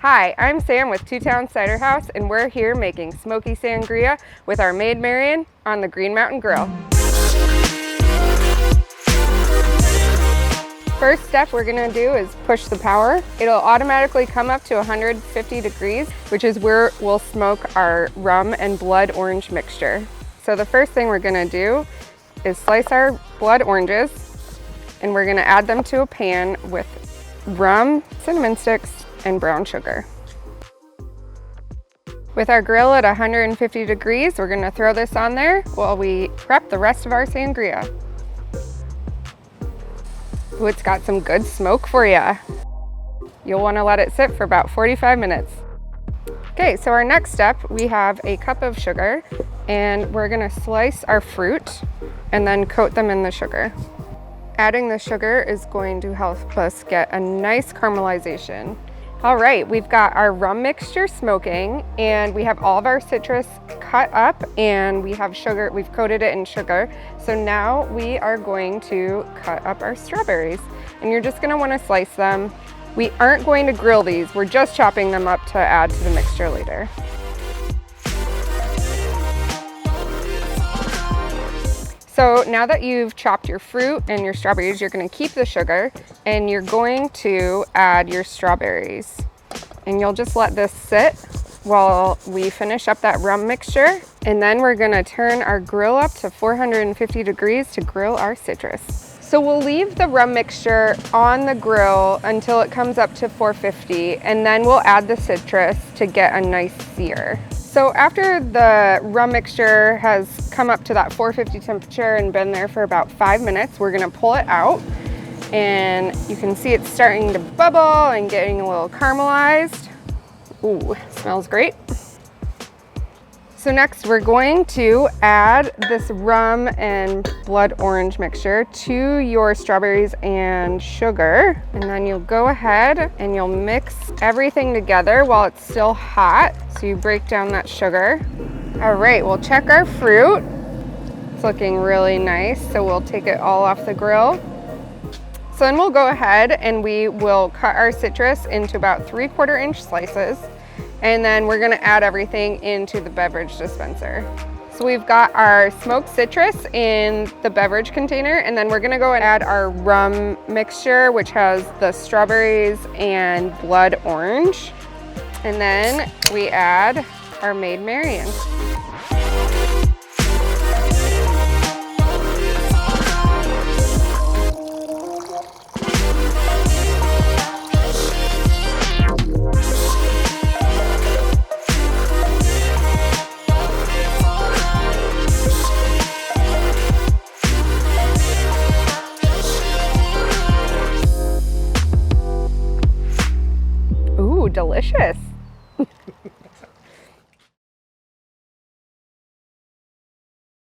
Hi, I'm Sam with Towns Ciderhouse, and we're here making Smoky Sangria with our maid Marion on the Green Mountain Grill. First step we're gonna do is push the power. It'll automatically come up to 150 degrees, which is where we'll smoke our rum and blood orange mixture. So the first thing we're gonna do is slice our blood oranges, and we're gonna add them to a pan with rum, cinnamon sticks, and brown sugar. With our grill at 150 degrees, we're gonna throw this on there while we prep the rest of our sangria. Ooh, it's got some good smoke for you. You'll wanna let it sit for about 45 minutes. Okay, so our next step, we have a cup of sugar, and we're gonna slice our fruit and then coat them in the sugar. Adding the sugar is going to help us get a nice caramelization. All right, we've got our rum mixture smoking, and we have all of our citrus cut up, and we have sugar, we've coated it in sugar. So now we are going to cut up our strawberries, and you're just gonna wanna slice them. We aren't going to grill these, we're just chopping them up to add to the mixture later. So now that you've chopped your fruit and your strawberries, you're gonna keep the sugar and you're going to add your strawberries. And you'll just let this sit while we finish up that rum mixture. And then we're gonna turn our grill up to 450 degrees to grill our citrus. So we'll leave the rum mixture on the grill until it comes up to 450, and then we'll add the citrus to get a nice sear. So after the rum mixture has come up to that 450 temperature and been there for about 5 minutes, we're gonna pull it out, and you can see it's starting to bubble and getting a little caramelized. Ooh, smells great. So next we're going to add this rum and blood orange mixture to your strawberries and sugar. And then you'll go ahead and you'll mix everything together while it's still hot. So you break down that sugar. All right, we'll check our fruit. It's looking really nice, so we'll take it all off the grill. So then we'll go ahead and we will cut our citrus into about 3/4 inch slices. And then we're gonna add everything into the beverage dispenser. So we've got our smoked citrus in the beverage container, and then we're gonna go and add our rum mixture, which has the strawberries and blood orange. And then we add our maid Marion. Ooh, delicious.